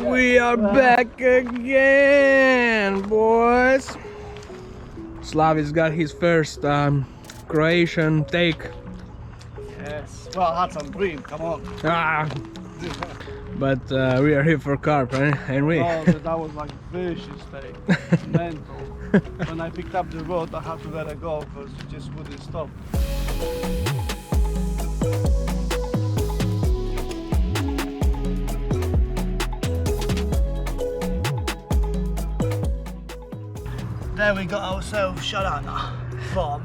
We are back again, boys. Slav has got his first Croatian take. Yes, well, I had some dream, come on. Ah. But we are here for carp, ain't we? Oh, that was like vicious take, mental. When I picked up the rod, I had to let it go because it just wouldn't stop. There we got ourselves Sharana from,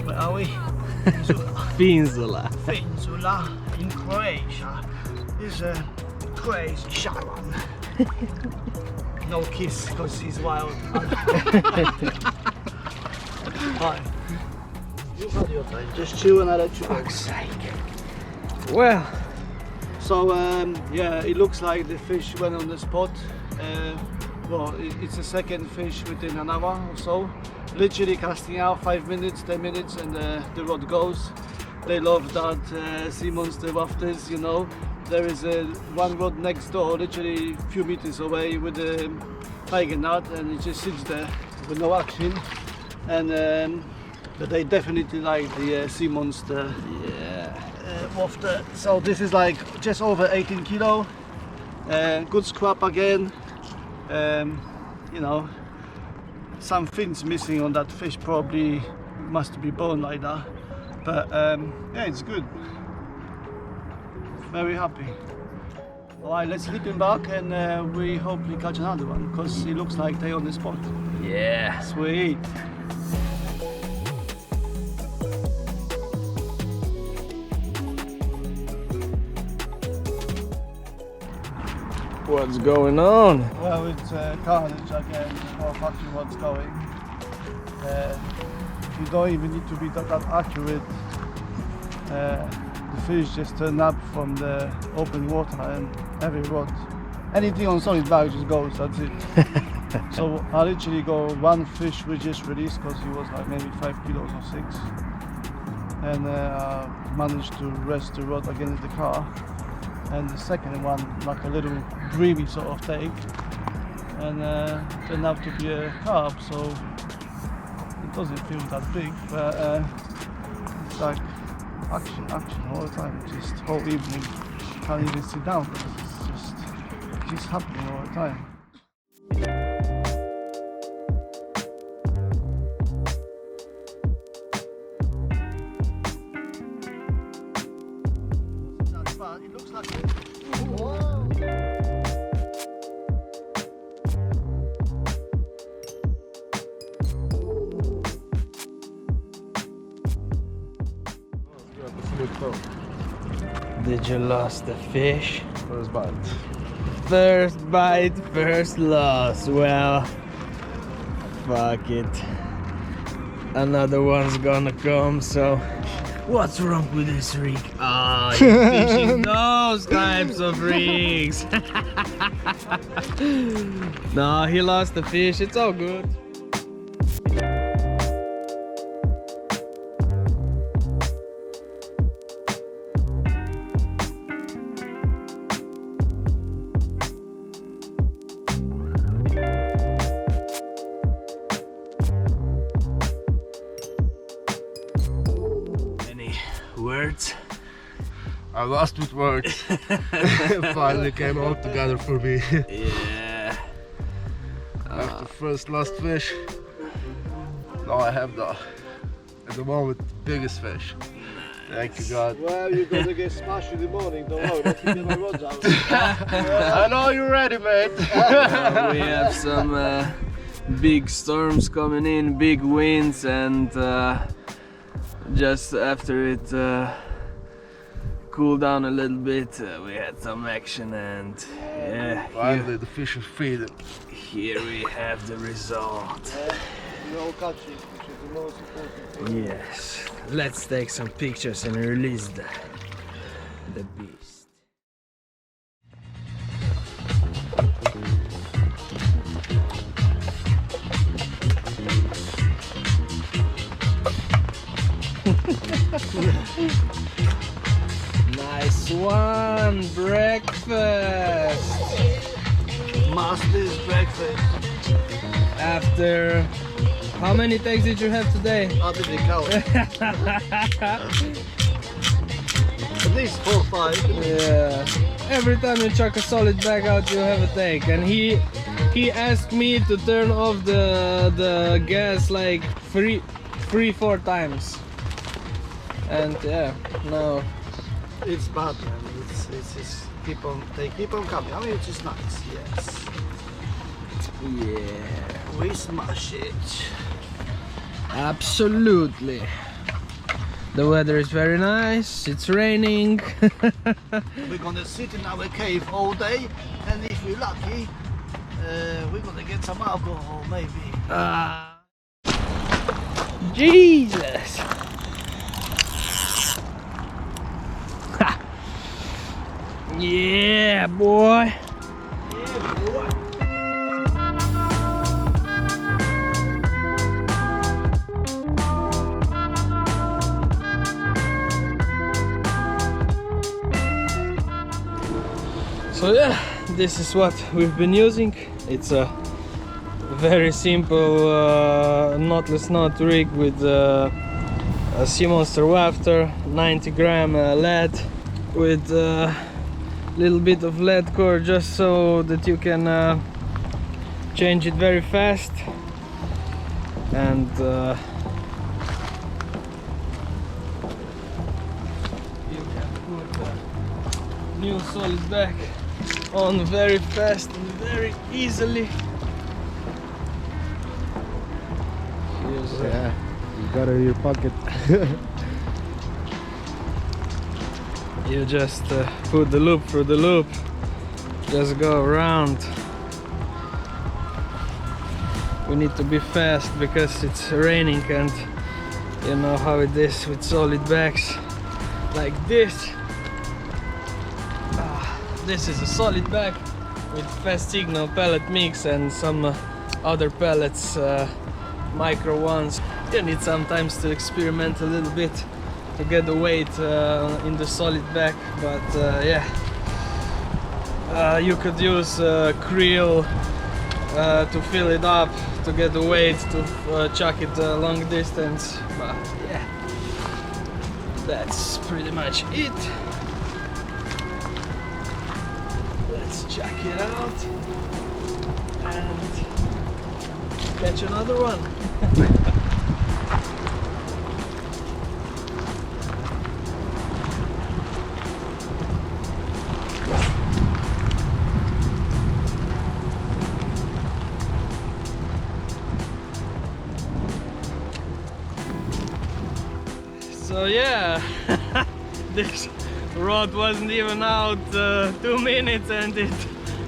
where are we? Finzula. Finzula in Croatia. This is a crazy shaman. No kiss because he's wild. Hi. You had your time, just chill and I let you go. Fuck's sake. Well. So yeah, it looks like the fish went on the spot. Well, it's the second fish within an hour or so. Literally casting out 5 minutes, 10 minutes and the rod goes. They love that sea monster rafters, you know. There is one rod next door, literally a few meters away with a tiger knot, and it just sits there with no action. And but they definitely like the sea monster wafter. So this is like just over 18 kilo. Good scrap again. You know, some fins missing on that fish, probably must be bone like that, but yeah, it's good. Very happy. Alright, let's leap him back and we hopefully catch another one because it looks like they're on the spot. Yeah. Sweet. What's going on? Well, it's carnage again, or actually what's going. You don't even need to be that accurate. The fish just turn up from the open water and every rod. Anything on solid bag just goes, that's it. So I literally got one fish we just released because he was like maybe 5 kilos or 6. And I managed to rest the rod against the car. And the second one, like a little dreamy sort of take, and turned out to be a carp, so it doesn't feel that big, but it's like action all the time, just whole evening, can't even sit down because it's just happening all the time. It looks like it. Whoa. Did you lost the fish? First bite. First bite, first loss. Well, fuck it. Another one's gonna come, so what's wrong with this rig? Ah, you're fishing those types of rigs. No, he lost the fish, it's all good. Words? I lost with words. Finally came all together for me. Yeah. After first lost fish, now I have at the moment, biggest fish. Thank you, God. Well, you're gonna get smashed in the morning, don't worry, don't keep my rods out. I know you're ready, mate. We have some big storms coming in, big winds, and just after it cooled down a little bit, we had some action, and yeah, Finally the fish are feeding. Here we have the result. No catching, which is the most important thing. Yes, let's take some pictures and release the beast. Nice one, breakfast. Master's breakfast. After how many takes did you have today? I didn't count. At least 4 or 5. Yeah. Every time you chuck a solid bag out, you have a take, and he asked me to turn off the gas like 3-4 times, and yeah, no. It's bad, man. It's just they keep on coming. I mean, it's just nice. Yes. Yeah. We smash it. Absolutely. The weather is very nice, it's raining. We're gonna sit in our cave all day, and if we're lucky, we're gonna get some alcohol, maybe. Jesus! Yeah, boy! Yeah, boy. So yeah, this is what we've been using. It's a very simple knotless knot rig with a Sea Monster wafter, 90 gram lead with a little bit of lead core just so that you can change it very fast, and you can put a new solid back on very fast and very easily. Yeah, you got it in your pocket. You just put the loop through the loop, just go around. We need to be fast because it's raining, and you know how it is with solid bags like this. This is a solid bag with fast signal pellet mix and some other pellets, micro ones. You need sometimes to experiment a little bit to get the weight in the solid bag, but yeah, you could use krill to fill it up to get the weight to chuck it a long distance, but yeah, that's pretty much it. Let's check it out and catch another one. So yeah, this rod wasn't even out 2 minutes and it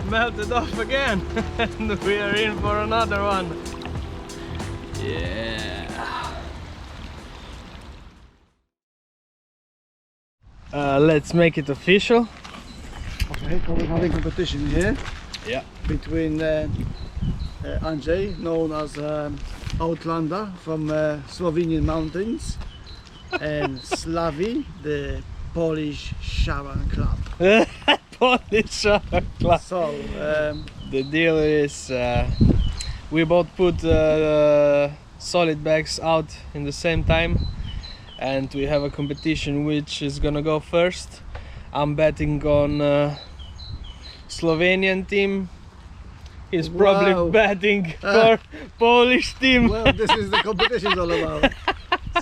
melted off again. And we are in for another one. Yeah. Let's make it official. Okay, we're having competition here. Yeah. Between Anže, known as Outlander from Slovenian mountains, and Slavi, the Polish Sharon Club. Polish Sharon Club. So the deal is we both put solid bags out in the same time, and we have a competition which is gonna go first. I'm betting on Slovenian team. He's probably Wow. betting for Polish team. well, this is the competition all about.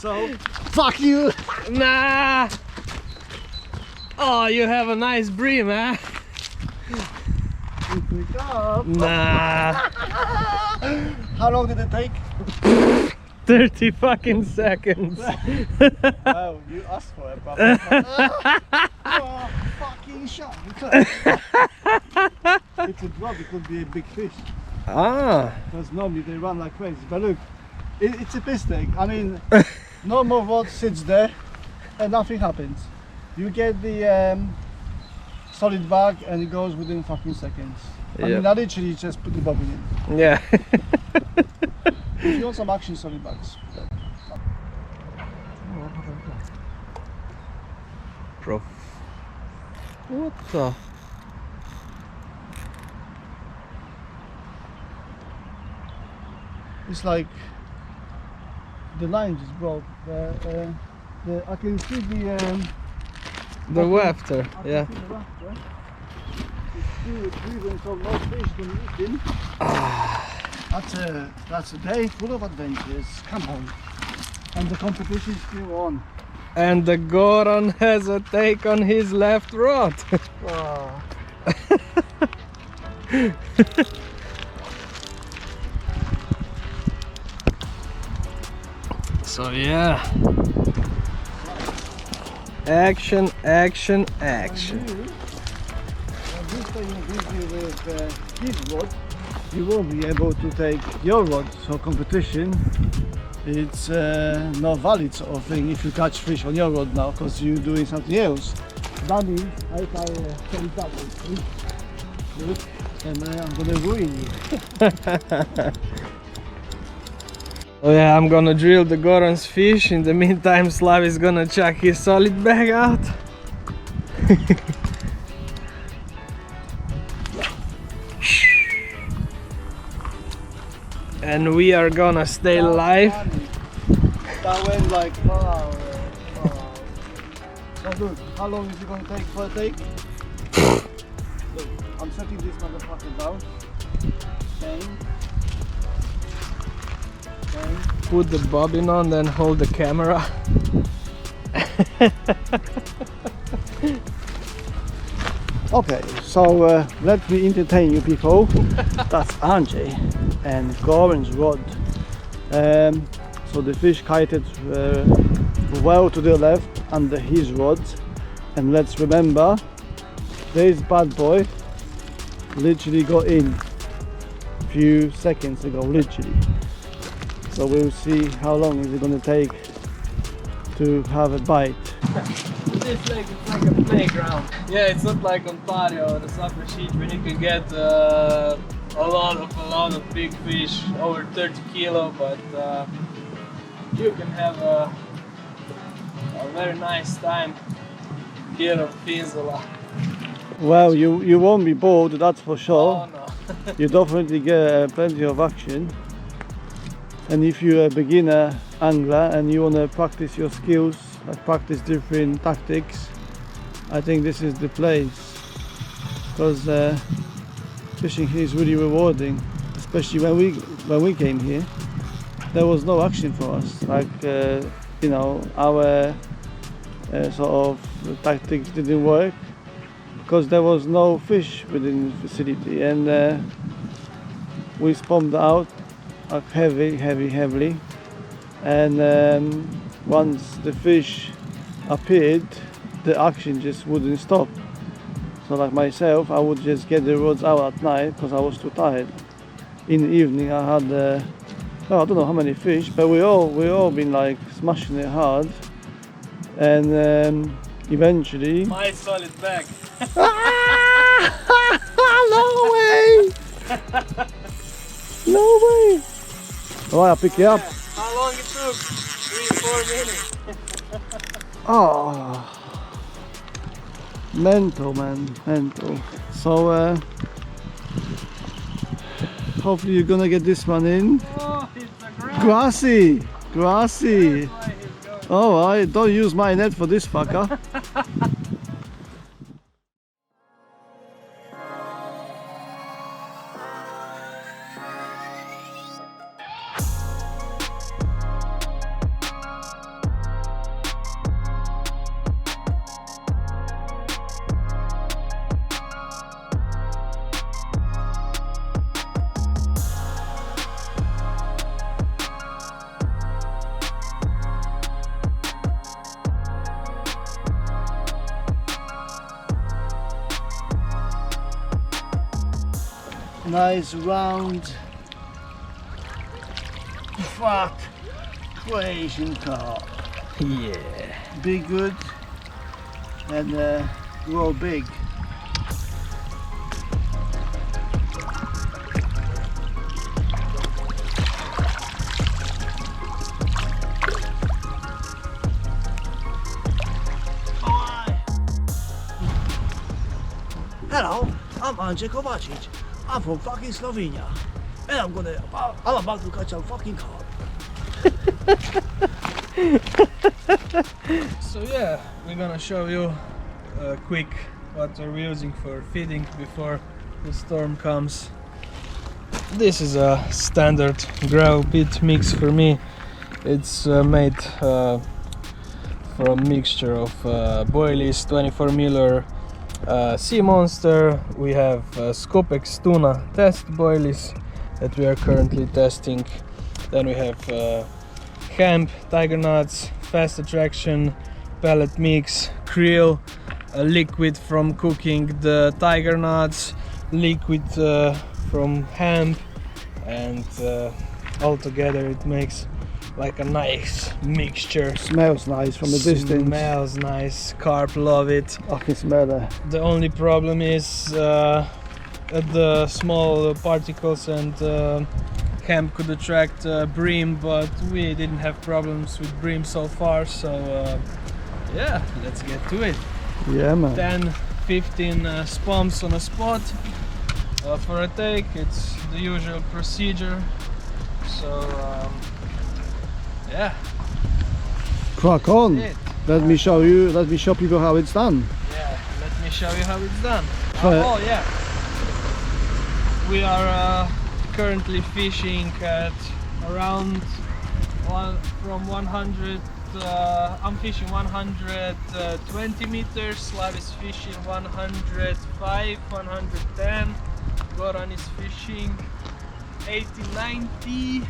So fuck you. Nah. Oh, you have a nice bream, eh? Nah. How long did it take? 30 fucking seconds. Wow, you asked for it, brother. Oh, fucking shot. It's a drop, it could be a big fish. Ah. Because normally they run like crazy. But look, it's a piss tank. I mean, no more rod sits there and nothing happens. You get the solid bag and it goes within fucking seconds. I mean, I literally just put the bobbin in. Yeah. If you want some action, solid bags. macro. What the? It's like the line just broke. I can see The wafter, I can yeah. see the rafter. It's still driven, so no fish can eat him. That's a day full of adventures. Come on. And the competition is still on. And the Goran has a take on his left rod. Wow. So yeah. Action, action, action. And this time you're busy with his rod, you won't be able to take your rod. So competition, it's not valid sort of thing if you catch fish on your rod now because you're doing something else. That means I can look, and I'm gonna ruin you. Oh yeah, I'm gonna drill the Goran's fish. In the meantime, Slav is gonna chuck his solid bag out. And we are gonna stay live. That went like far away. So look, how long is it gonna take for a take? Look, I'm setting this motherfucker down. Okay. Put the bobbin on, then hold the camera. Okay, so let me entertain you people. That's Anže and Goran's rod. So the fish kited well to the left under his rod, and let's remember this bad boy literally got in a few seconds ago, literally. So we'll see how long is it going to take to have a bite. It's like a playground. Yeah, it's not like Ontario or the soccer sheet where you can get a lot of big fish over 30 kilo, but you can have a very nice time here on Finzula. Well, you won't be bored, that's for sure. Oh no. You definitely get plenty of action. And if you're a beginner angler and you want to practice your skills, practice different tactics, I think this is the place, because fishing here is really rewarding. Especially when we came here, there was no action for us. Like you know, our sort of tactics didn't work because there was no fish within the facility, and we spummed out heavily, and once the fish appeared, the action just wouldn't stop. So like myself, I would just get the rods out at night because I was too tired. In the evening I had I don't know how many fish, but we all been like smashing it hard, and eventually My solid bag. no way! No way! Alright, I'll pick you up. How long it took? 3-4 minutes. Oh, mental, man, mental. So hopefully you're gonna get this one in. Oh, it's a grass. Grassy. Alright, don't use my net for this fucker. Nice round, fat Croatian carp. Yeah. Big good and grow big. Hello, I'm Anže Kovacic. I'm from fucking Slovenia. And I'm about to catch a fucking carp. So yeah, we're gonna show you quick what we're using for feeding before the storm comes. This is a standard gravel pit mix for me. It's made from mixture of boilies, 24 miller sea monster. We have Scopex tuna test boilies that we are currently testing. Then we have hemp, tiger nuts, fast attraction, pellet mix, krill, a liquid from cooking the tiger nuts, liquid from hemp, and all together it makes like a nice mixture. Smells nice from a distance. Smells nice. Carp love it. I can smell it. The only problem is the small particles, and hemp could attract bream, but we didn't have problems with bream so far, so yeah, let's get to it. Yeah, man. 10-15 spumps on a spot for a take. It's the usual procedure, so yeah, Crack on. that's it. Let me show people how it's done. Yeah, let me show you how it's done. Try it. Oh yeah, we are currently fishing at around from 100. I'm fishing 120 meters. Slav is fishing 105, 110. Goran is fishing 80, 90.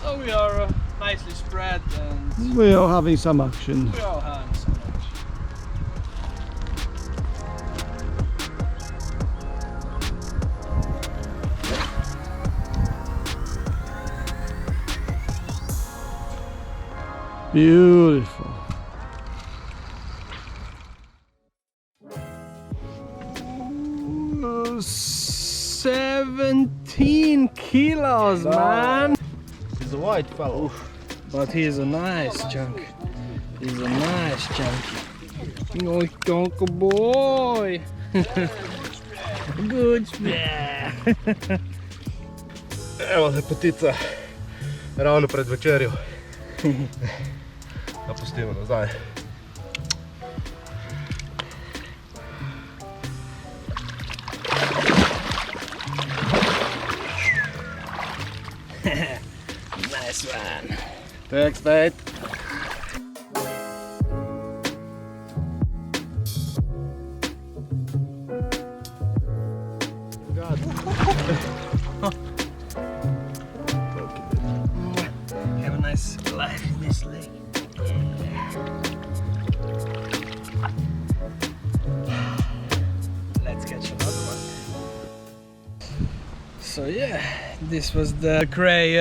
So we are nicely spread, and We are having some action. we all having so much. Beautiful. Ooh, 17 kilos, man! He's a white fellow. But he's a nice chunk. He's a nice chunk. Oh, Tonko boy! Good spare! Evo lepotica. Ravno pred večerjo. Da pustimo nazaj. Nice one! Thanks, mate. God. Have a nice life in this lake. Let's catch another one. So yeah, this was the cray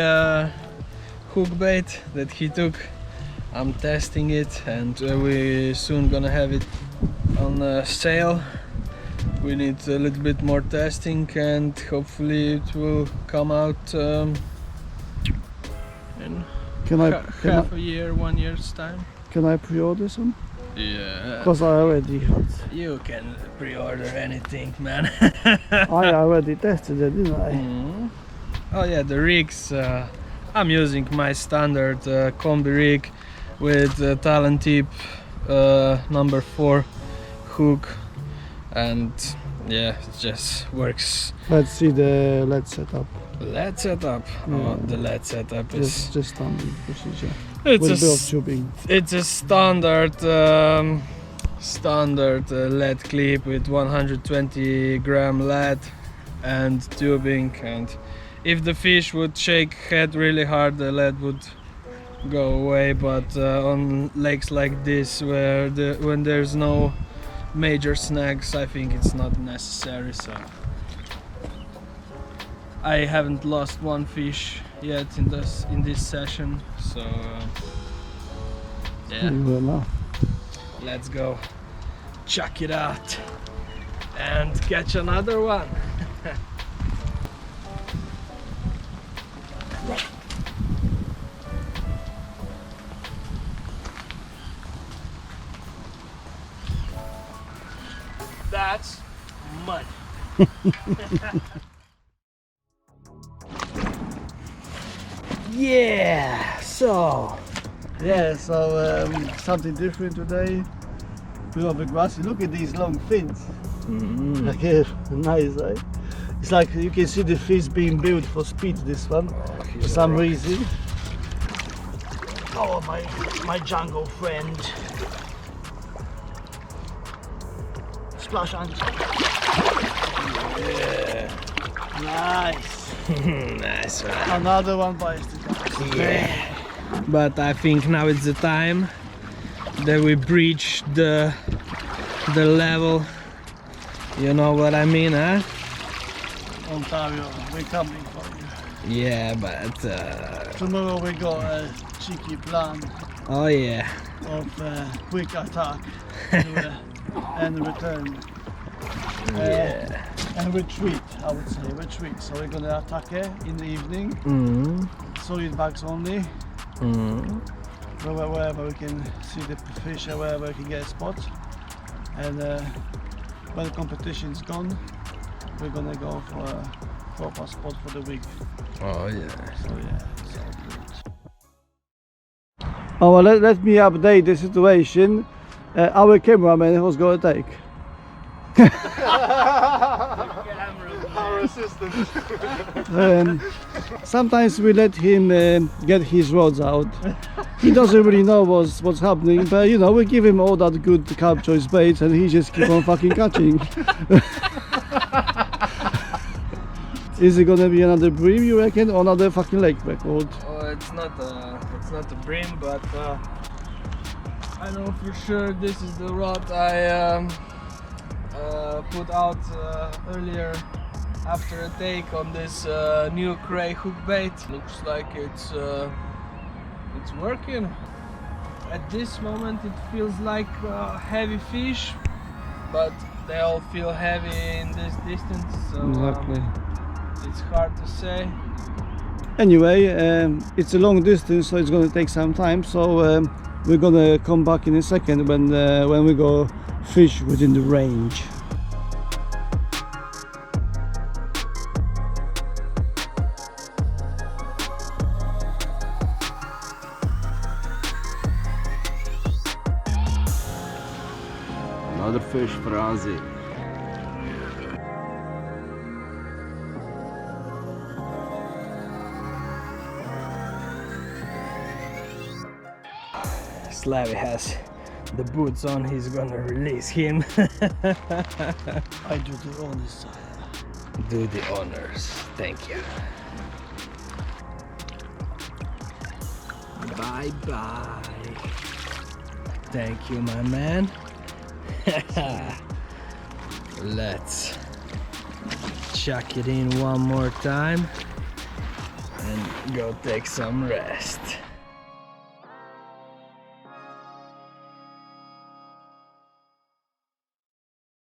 hook bait that he took. I'm testing it, and we soon gonna have it on sale. We need a little bit more testing, and hopefully it will come out in half a year, 1 year's time. Can I pre-order some? Yeah. Because I already had. You can pre-order anything, man. I already tested it, didn't I? Mm. Oh yeah, the rigs. I'm using my standard combi rig with Talon tip number 4 hook, and yeah, it just works. Let's see the LED setup. LED setup. Yeah. Oh, the LED setup is. Just standard procedure. It's With a a bit of s- tubing. It's a standard lead clip with 120 gram lead and tubing, and if the fish would shake head really hard, the lead would go away, but on lakes like this where when there's no major snags, I think it's not necessary. So I haven't lost one fish yet in this session, so yeah, You will now. let's go check it out and catch another one. That's mud. Yeah, so something different today. We have a grassy. Look at these long fins. Mm-hmm. Like, nice, eh? It's like you can see the fish being built for speed. This one, for some reason. Oh, my jungle friend. Splash, Anže. Yeah. Nice. Nice one. Another one bites the guys. Yeah. But I think now it's the time that we breach the level. You know what I mean, huh? Ontario, we're coming for you. Yeah, but Tomorrow we got a cheeky plan oh yeah. of quick attack and return. Yeah. And retreat, I would say, retreat. So we're gonna attack it in the evening, Mm. solid bags only, Mm. wherever we can see the fish, wherever we can get a spot. And when the competition's gone, we're gonna go for a proper spot for the week. Oh yeah. So yeah, so good. Oh, well, let me update the situation. Our cameraman was gonna take. Our assistant. Sometimes we let him get his rods out. He doesn't really know what's happening, but you know, we give him all that good carp choice baits and he just keep on fucking catching. Is it gonna be another bream, you reckon, or another fucking lake record? Oh, it's not a bream, but I know for sure this is the rod I put out earlier after a take on this new cray hook bait. Looks like it's working. At this moment it feels like heavy fish, but they all feel heavy in this distance, so Exactly. it's hard to say. Anyway, it's a long distance, so it's gonna take some time. So we're gonna come back in a second when we go fish within the range. Another fish for Ozzy. Slav has the boots on, he's gonna release him. I do the honest side. Do the honors, thank you. Bye bye. Thank you, my man. Let's chuck it in one more time and go take some rest.